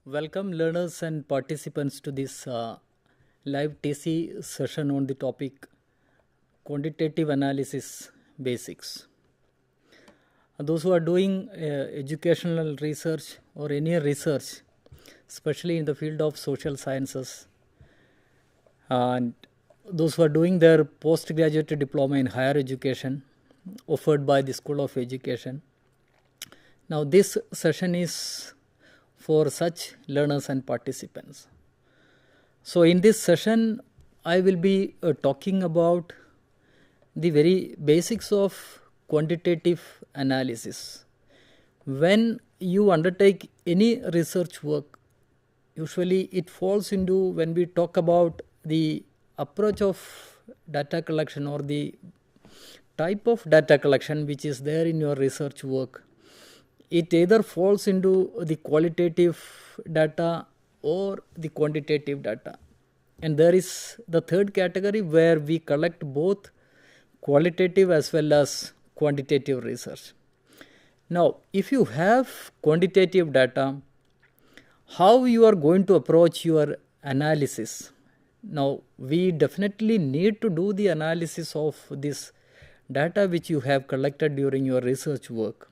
Welcome learners and participants to this live TC session on the topic Quantitative Analysis Basics. Those who are doing educational research or any research, especially in the field of social sciences, and those who are doing their postgraduate diploma in higher education offered by the School of Education. Now this session is for such learners and participants. So in this session, I will be talking about the very basics of quantitative analysis. When you undertake any research work, usually it falls into when we talk about the approach of data collection or the type of data collection which is there in your research work. It either falls into the qualitative data or the quantitative data. And there is the third category where we collect both qualitative as well as quantitative research. Now, if you have quantitative data, how you are going to approach your analysis? Now, we definitely need to do the analysis of this data which you have collected during your research work.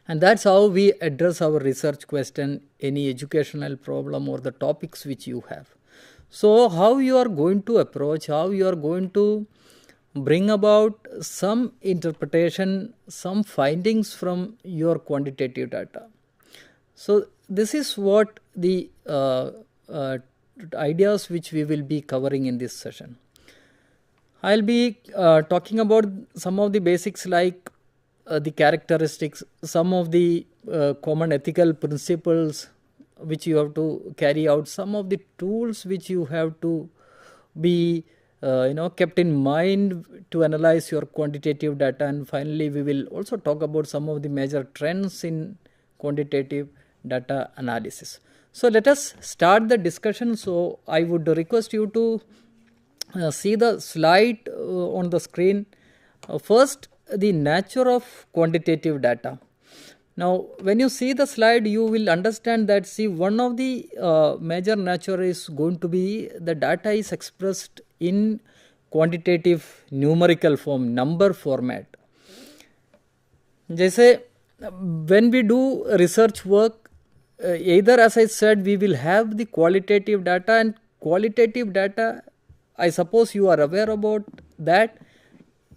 And that's how we address our research question, any educational problem or the topics which you have. So how you are going to approach, how you are going to bring about some interpretation, some findings from your quantitative data. So this is what the ideas which we will be covering in this session. I'll be talking about some of the basics like the characteristics, some of the common ethical principles which you have to carry out, some of the tools which you have to be kept in mind to analyze your quantitative data, and finally we will also talk about some of the major trends in quantitative data analysis. So let us start the discussion. So I would request you to see the slide on the screen. First, the nature of quantitative data. Now, when you see the slide, you will understand that one of the major nature is going to be the data is expressed in quantitative numerical form, number format. जैसे when we do research work, either as I said, we will have the qualitative data, and qualitative data, I suppose you are aware about that.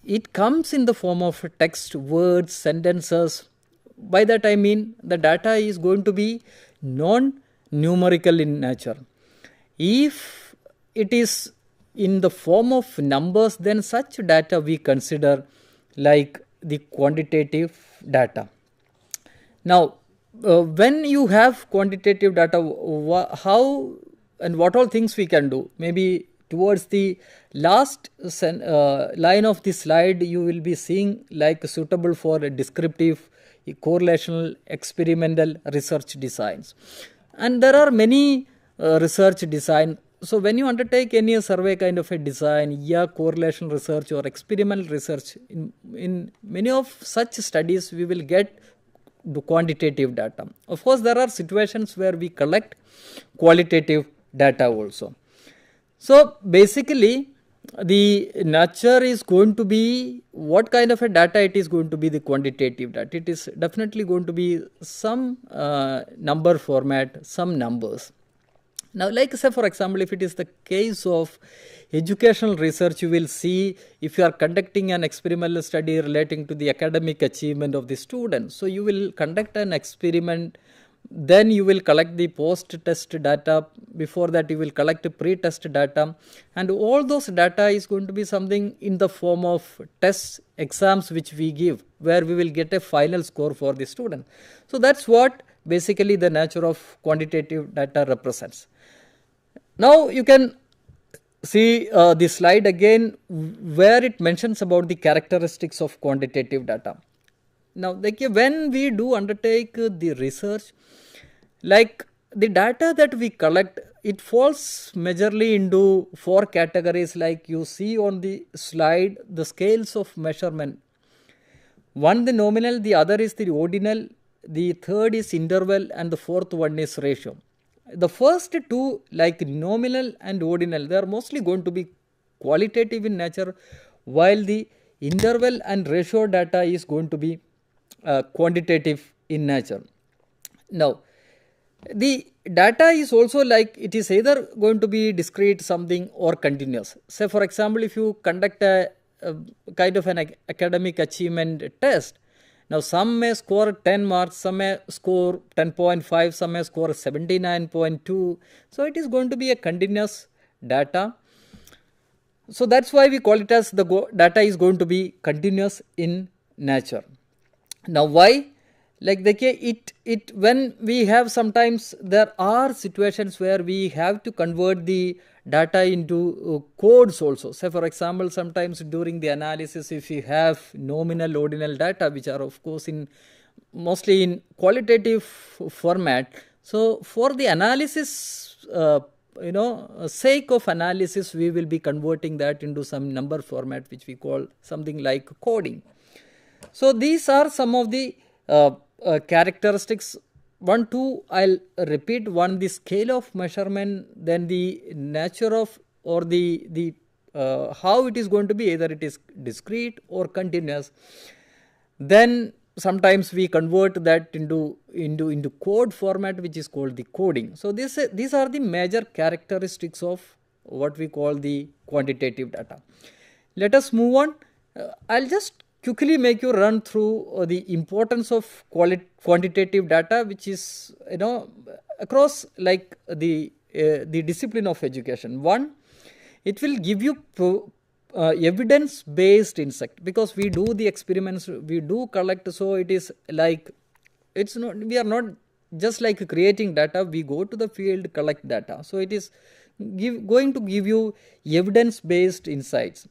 It comes in the form of text, words, sentences. By that I mean the data is going to be non-numerical in nature. If it is in the form of numbers, then such data we consider like the quantitative data. Now, when you have quantitative data, how and what all things we can do? Maybe towards the last line of the slide, you will be seeing like suitable for a descriptive, correlational, experimental research designs. And there are many research design. So when you undertake any survey kind of a design, correlation research or experimental research, in many of such studies, we will get the quantitative data. Of course, there are situations where we collect qualitative data also. So basically, the nature is going to be what kind of a data it is going to be, the quantitative data. It is definitely going to be some number format, some numbers. Now, like say for example, if it is the case of educational research, you will see if you are conducting an experimental study relating to the academic achievement of the students. So you will conduct an experiment. Then you will collect the post-test data. Before that, you will collect pre-test data, and all those data is going to be something in the form of tests, exams which we give, where we will get a final score for the student. So that's what basically the nature of quantitative data represents. Now you can see the slide again where it mentions about the characteristics of quantitative data. Now, like when we do undertake the research, like the data that we collect, it falls majorly into four categories like you see on the slide, the scales of measurement. One the nominal, the other is the ordinal, the third is interval, and the fourth one is ratio. The first two, like nominal and ordinal, they are mostly going to be qualitative in nature, while the interval and ratio data is going to be quantitative in nature. Now, the data is also like, it is either going to be discrete something or continuous. Say for example, if you conduct a kind of an academic achievement test, now some may score 10 marks, some may score 10.5, some may score 79.2. So it is going to be a continuous data. So that's why we call it as the data is going to be continuous in nature. Now why? Like when we have, sometimes there are situations where we have to convert the data into codes also. Say for example, sometimes during the analysis, if you have nominal, ordinal data, which are of course mostly in qualitative format. So for the analysis, sake of analysis, we will be converting that into some number format, which we call something like coding. So these are some of the characteristics. 1, 2, I'll repeat. 1, the scale of measurement, then the nature of, or the how it is going to be, either it is discrete or continuous. Then sometimes we convert that into code format, which is called the coding. So these are the major characteristics of what we call the quantitative data. Let us move on. I'll just quickly make you run through the importance of quantitative data, which is across like the discipline of education. 1, it will give you evidence based insight, because we do the experiments, we do collect. So it is like, we are not just like creating data, we go to the field, collect data. So it is going to give you evidence based insights.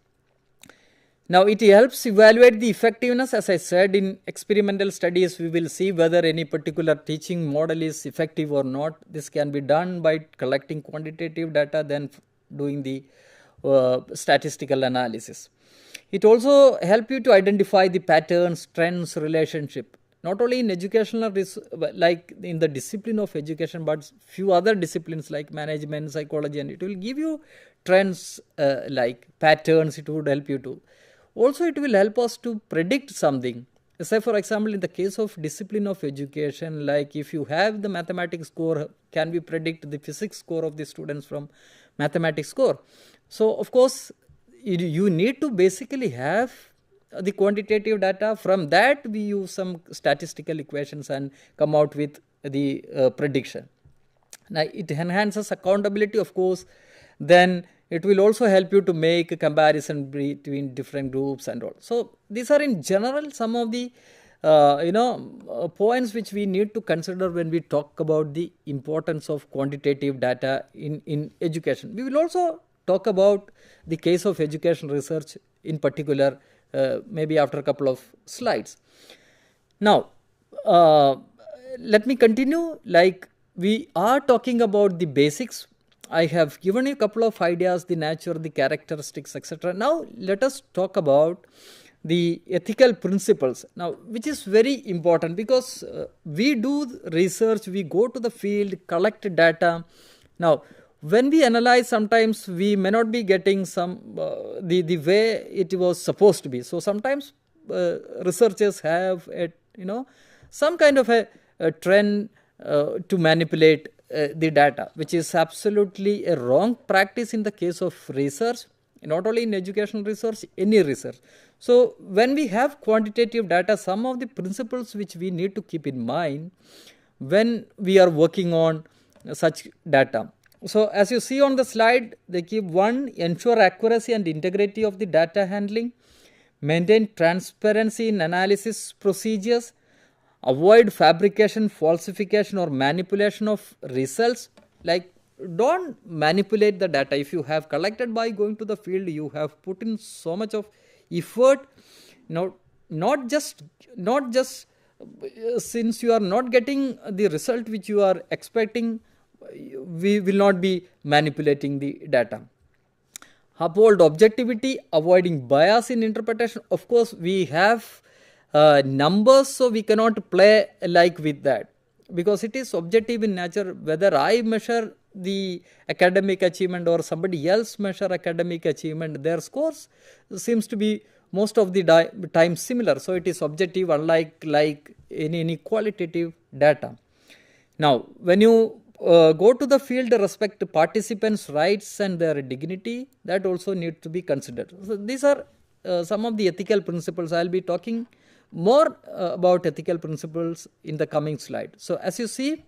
Now it helps evaluate the effectiveness. As I said, in experimental studies, we will see whether any particular teaching model is effective or not. This can be done by collecting quantitative data, then doing the statistical analysis. It also helps you to identify the patterns, trends, relationship, not only in educational, like in the discipline of education, but few other disciplines like management, psychology, and it will give you trends like patterns. It would help you to. Also, it will help us to predict something. Say for example, in the case of discipline of education, like if you have the mathematics score, can we predict the physics score of the students from mathematics score? So of course, you need to basically have the quantitative data. From that, we use some statistical equations and come out with the prediction. Now it enhances accountability, of course. Then it will also help you to make a comparison between different groups and all. So these are in general some of the points which we need to consider when we talk about the importance of quantitative data in education. We will also talk about the case of education research in particular, maybe after a couple of slides. Now let me continue. Like, we are talking about the basics. I have given you a couple of ideas, the nature, the characteristics, etc. Now let us talk about the ethical principles, now, which is very important, because we do research, we go to the field, collect data. Now when we analyze, sometimes we may not be getting some the way it was supposed to be. So sometimes researchers have some kind of a trend to manipulate the data, which is absolutely a wrong practice in the case of research, not only in educational research, any research. So when we have quantitative data, some of the principles which we need to keep in mind when we are working on such data. So as you see on the slide, they keep: 1, ensure accuracy and integrity of the data handling, maintain transparency in analysis procedures, avoid fabrication, falsification or manipulation of results. Like, don't manipulate the data. If you have collected by going to the field, you have put in so much of effort. Now, not just since you are not getting the result which you are expecting, we will not be manipulating the data. Uphold objectivity, avoiding bias in interpretation. Of course, we have numbers, so we cannot play like with that, because it is objective in nature. Whether I measure the academic achievement or somebody else measure academic achievement, their scores seems to be most of the time similar. So it is objective, unlike any qualitative data. Now, when you go to the field, respect participants' rights and their dignity, that also need to be considered. So these are some of the ethical principles. I will be talking more about ethical principles in the coming slide. So as you see,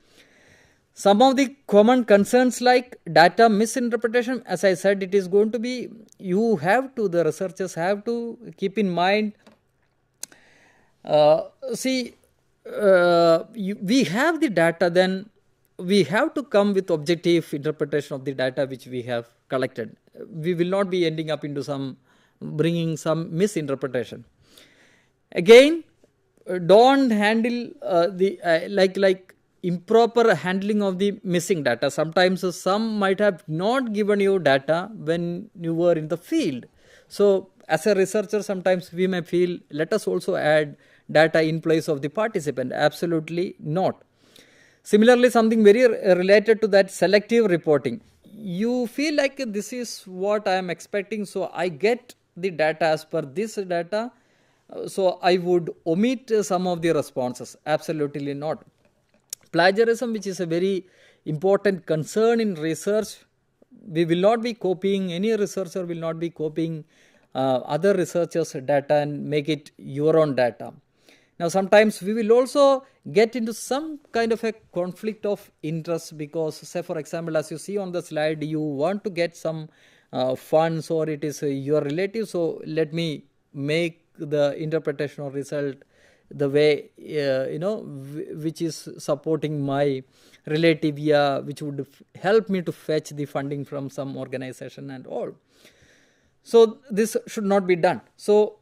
some of the common concerns like data misinterpretation, as I said, it is going to be, the researchers have to keep in mind, we have the data, then we have to come with objective interpretation of the data which we have collected. We will not be ending up into bringing some misinterpretation. Again, don't handle like improper handling of the missing data. Sometimes some might have not given you data when you were in the field. So as a researcher, sometimes we may feel, let us also add data in place of the participant. Absolutely not. Similarly, something very related to that, selective reporting. You feel like this is what I am expecting, so I get the data as per this data, so I would omit some of the responses. Absolutely not. Plagiarism, which is a very important concern in research, we will not be copying, any researcher will not be copying other researchers' data and make it your own data. Now sometimes we will also get into some kind of a conflict of interest, because say for example, as you see on the slide, you want to get some funds, or it is your relative, so let me make the interpretation or result the way which is supporting my relative, which would help me to fetch the funding from some organization and all. So this should not be done. So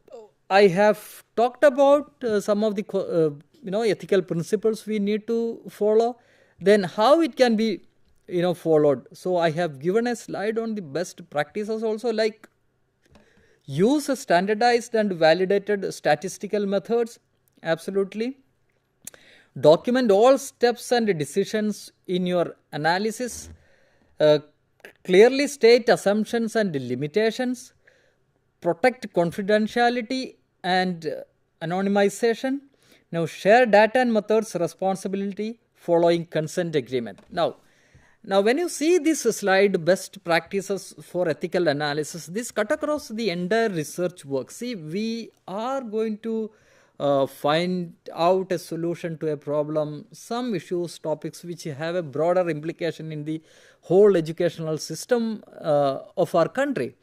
I have talked about some of the ethical principles we need to follow. Then how it can be followed. So I have given a slide on the best practices also, like use standardized and validated statistical methods. Absolutely. Document all steps and decisions in your analysis. Clearly state assumptions and limitations. Protect confidentiality and anonymization. Now share data and methods responsibility following consent agreement. Now when you see this slide, best practices for ethical analysis, this cut across the entire research work. See, we are going to find out a solution to a problem, some issues, topics which have a broader implication in the whole educational system of our country.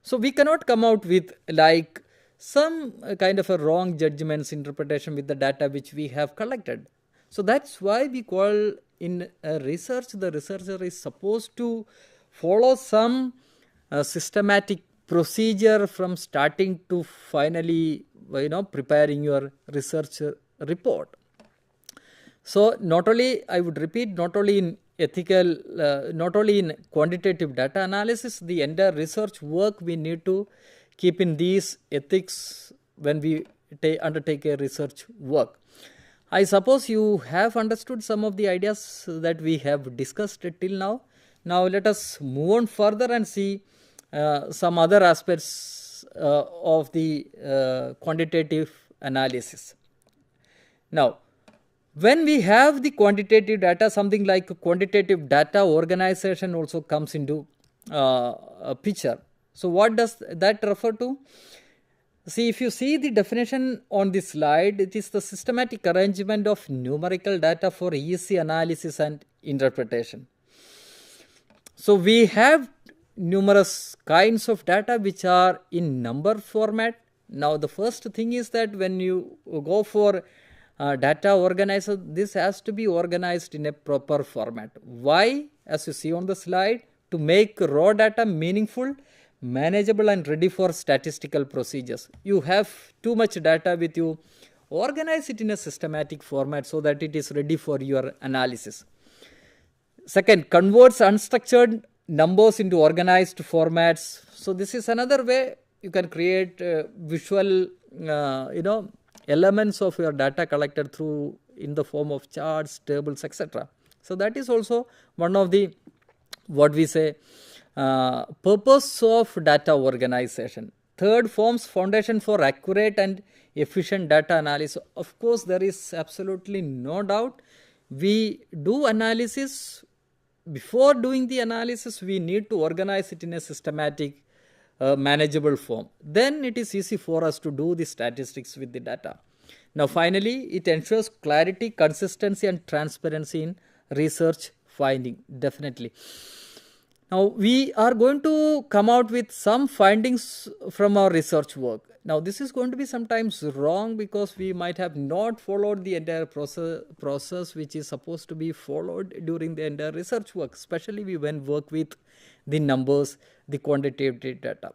So we cannot come out with like some kind of a wrong judgments, interpretation with the data which we have collected. So that's why we call in research, the researcher is supposed to follow some systematic procedure from starting to finally preparing your research report. So not only, I would repeat, not only in ethical, not only in quantitative data analysis, the entire research work we need to keep in these ethics when we undertake a research work. I suppose you have understood some of the ideas that we have discussed till now. Now let us move on further and see some other aspects of the quantitative analysis. Now, when we have the quantitative data, something like quantitative data organization also comes into a picture. So what does that refer to? See, if you see the definition on this slide, it is the systematic arrangement of numerical data for easy analysis and interpretation. So we have numerous kinds of data which are in number format. Now the first thing is that when you go for data organizer, this has to be organized in a proper format. Why? As you see on the slide, to make raw data meaningful, manageable and ready for statistical procedures. You have too much data with you, organize it in a systematic format so that it is ready for your analysis. Second, converts unstructured numbers into organized formats. So this is another way you can create visual elements of your data collected through in the form of charts, tables, etc. So that is also one of the what we say purpose of data organization. Third, forms foundation for accurate and efficient data analysis. Of course, there is absolutely no doubt. We do analysis. Before doing the analysis, we need to organize it in a systematic, manageable form. Then it is easy for us to do the statistics with the data. Now, finally, it ensures clarity, consistency, and transparency in research finding. Definitely. Now, we are going to come out with some findings from our research work. Now, this is going to be sometimes wrong because we might have not followed the entire process which is supposed to be followed during the entire research work, especially when work with the numbers, the quantitative data.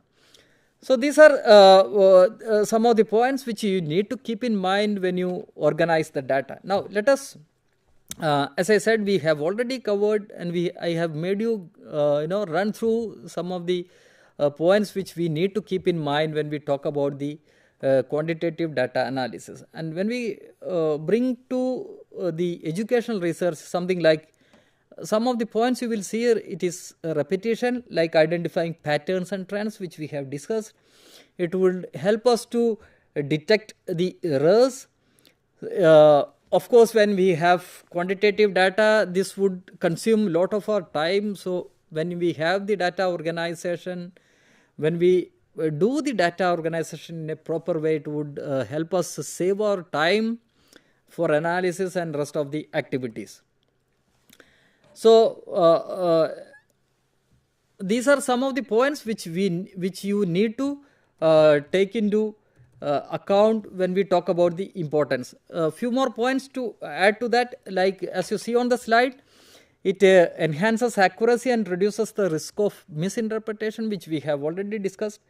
So, these are some of the points which you need to keep in mind when you organize the data. Now, let us as I said, we have already covered, and I have made you run through some of the points which we need to keep in mind when we talk about the quantitative data analysis. And when we bring to the educational research, something like some of the points you will see here, it is a repetition, like identifying patterns and trends which we have discussed. It will help us to detect the errors. Of course, when we have quantitative data, this would consume a lot of our time. So, when we have the data organization, when we do the data organization in a proper way, it would help us save our time for analysis and rest of the activities. So, these are some of the points which you need to take into account when we talk about the importance. A few more points to add to that, like as you see on the slide, it enhances accuracy and reduces the risk of misinterpretation, which we have already discussed,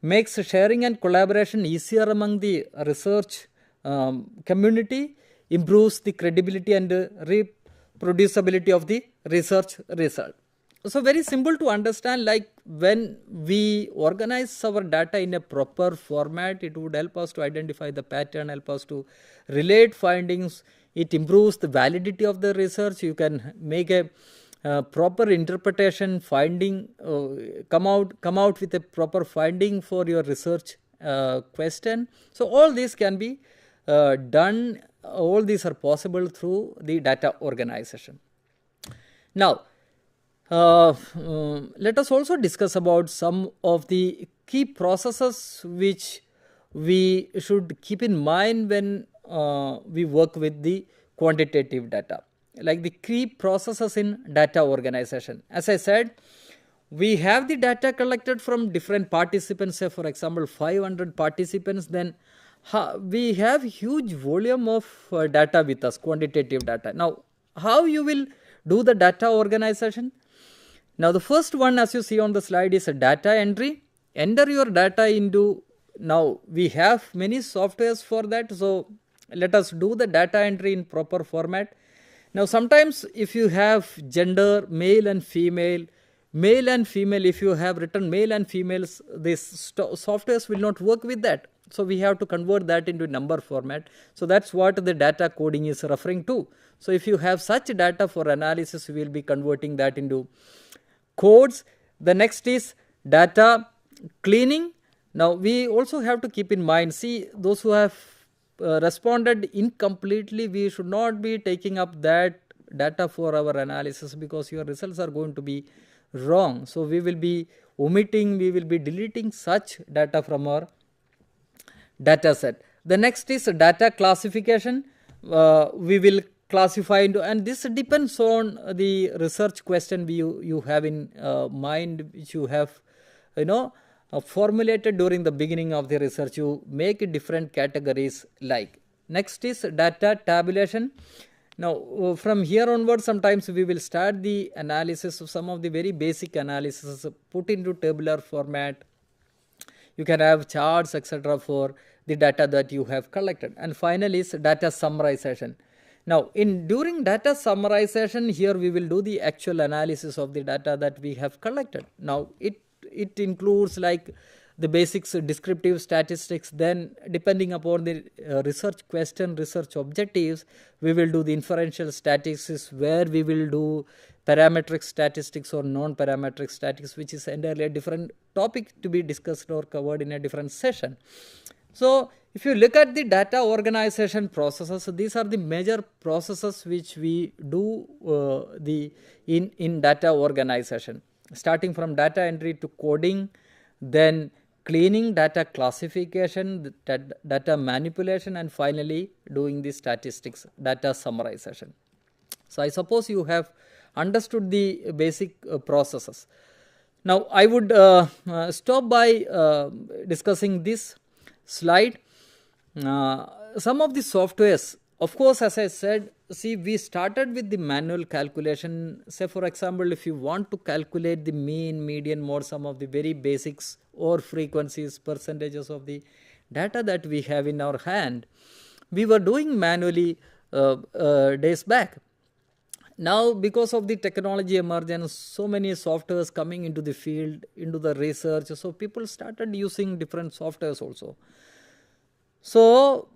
makes sharing and collaboration easier among the research community, improves the credibility and reproducibility of the research result. So, very simple to understand, like when we organize our data in a proper format, it would help us to identify the pattern, help us to relate findings, it improves the validity of the research, you can make a proper interpretation, finding, come out with a proper finding for your research question. So, all these can be done, all these are possible through the data organization. Now, let us also discuss about some of the key processes which we should keep in mind when we work with the quantitative data, like the key processes in data organization. As I said, we have the data collected from different participants, say for example 500 participants, then we have huge volume of data with us, quantitative data. Now, how you will do the data organization? Now, the first one, as you see on the slide, is a data entry. Enter your data into, now we have many softwares for that. So, let us do the data entry in proper format. Now, sometimes if you have gender, male and female, if you have written male and females, these softwares will not work with that. So, we have to convert that into number format. So, that is what the data coding is referring to. So, if you have such data for analysis, we will be converting that into codes. The next is data cleaning. Now, we also have to keep in mind, see those who have responded incompletely, we should not be taking up that data for our analysis because your results are going to be wrong. So, we will be omitting, we will be deleting such data from our data set. The next is data classification. We will classify into, and this depends on the research question you have in mind, which you have formulated during the beginning of the research. You make different categories like. Next is data tabulation. Now, from here onwards, sometimes we will start the analysis of some of the very basic analysis put into tabular format. You can have charts, etc. for the data that you have collected. And finally is data summarization. Now, during data summarization, here we will do the actual analysis of the data that we have collected. Now, it includes like the basics descriptive statistics. Then depending upon the research question, research objectives, we will do the inferential statistics, where we will do parametric statistics or non-parametric statistics, which is entirely a different topic to be discussed or covered in a different session. So if you look at the data organization processes, so these are the major processes which we do in data organization, starting from data entry to coding, then cleaning, data classification, data manipulation, and finally doing the statistics, data summarization. So I suppose you have understood the basic processes. Now I would stop by discussing this slide. Some of the softwares, of course, as I said, see, we started with the manual calculation. Say for example, if you want to calculate the mean, median, mode, some of the very basics or frequencies, percentages of the data that we have in our hand, we were doing manually days back. Now because of the technology emergence, so many softwares coming into the field, into the research, so people started using different softwares also. So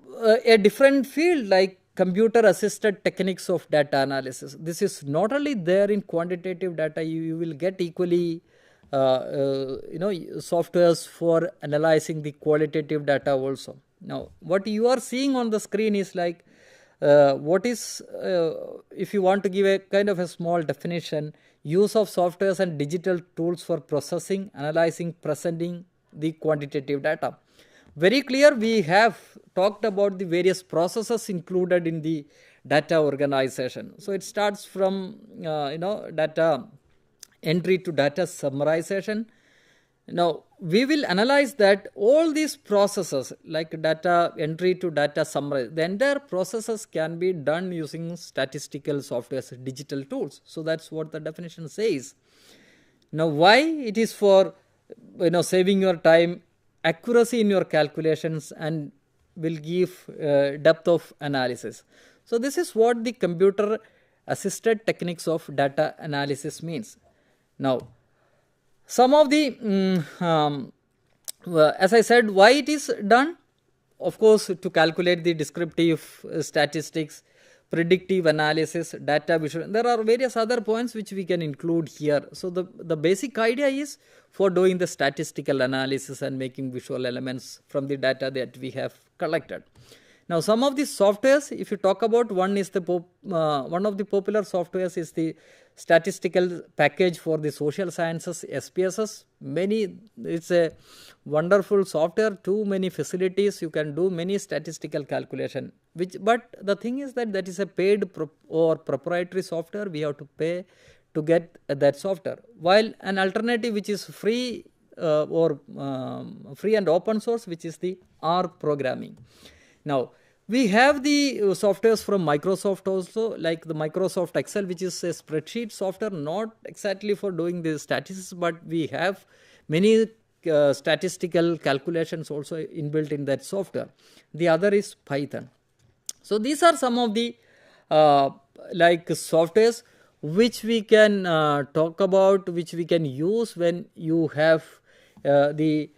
a different field like computer assisted techniques of data analysis, this is not only there in quantitative data, you will get equally softwares for analyzing the qualitative data also. Now what you are seeing on the screen is like what is, if you want to give a kind of a small definition, use of softwares and digital tools for processing, analyzing, presenting the quantitative data. Very clear, we have talked about the various processes included in the data organization. So it starts from data entry to data summarization. Now we will analyze that all these processes like data entry to data summary, the entire processes can be done using statistical softwares, digital tools. So that's what the definition says. Now why? It is for saving your time, accuracy in your calculations, and will give depth of analysis. So this is what the computer assisted techniques of data analysis means. Now some of the as I said, why it is done? Of course, to calculate the descriptive statistics, predictive analysis, data visual. There are various other points which we can include here. So the basic idea is for doing the statistical analysis and making visual elements from the data that we have collected. Now some of the softwares, if you talk about, one is the one of the popular softwares is the statistical package for the social sciences, SPSS. It's a wonderful software, too many facilities, you can do many statistical calculation, but the thing is that is a paid or proprietary software. We have to pay to get that software, while an alternative which is free free and open source, which is the R programming. Now we have the softwares from Microsoft also, like the Microsoft Excel, which is a spreadsheet software, not exactly for doing the statistics, but we have many statistical calculations also inbuilt in that software. The other is Python. So these are some of the softwares which we can talk about, which we can use when you have the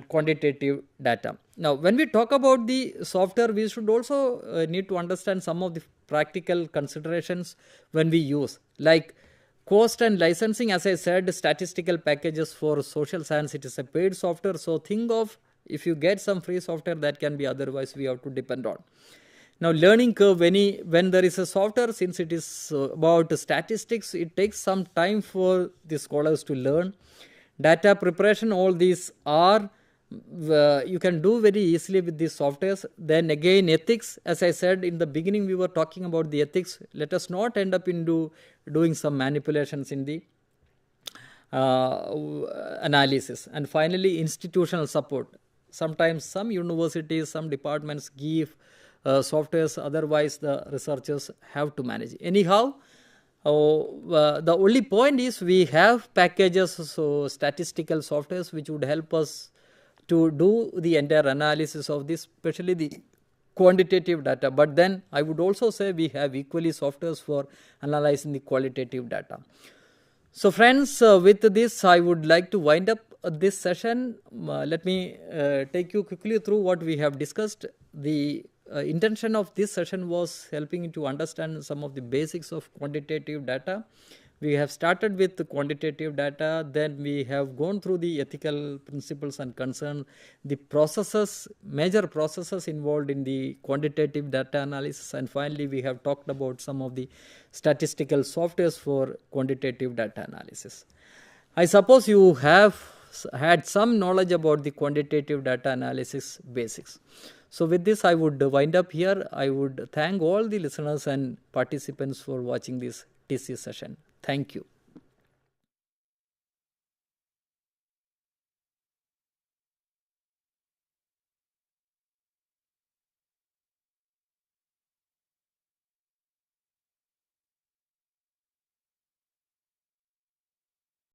quantitative data. Now when we talk about the software, we should also need to understand some of the practical considerations when we use, like cost and licensing. As I said, statistical packages for social science, it is a paid software. So think of, if you get some free software, that can be, otherwise we have to depend on. Now learning curve, when there is a software, since it is about statistics, it takes some time for the scholars to learn. Data preparation, all these are you can do very easily with these softwares. Then again, ethics, as I said in the beginning, we were talking about the ethics. Let us not end up into doing some manipulations in the analysis. And finally, institutional support. Sometimes some universities, some departments give softwares, otherwise the researchers have to manage. Anyhow, the only point is we have packages, so statistical softwares, which would help us to do the entire analysis of this, especially the quantitative data. But then I would also say we have equally softwares for analyzing the qualitative data. So friends, with this I would like to wind up this session. Let me take you quickly through what we have discussed. The intention of this session was helping you to understand some of the basics of quantitative data. We have started with the quantitative data, then we have gone through the ethical principles and concern, the processes, major processes involved in the quantitative data analysis, and finally we have talked about some of the statistical softwares for quantitative data analysis. I suppose you have had some knowledge about the quantitative data analysis basics. So with this I would wind up here. I would thank all the listeners and participants for watching this TC session. Thank you.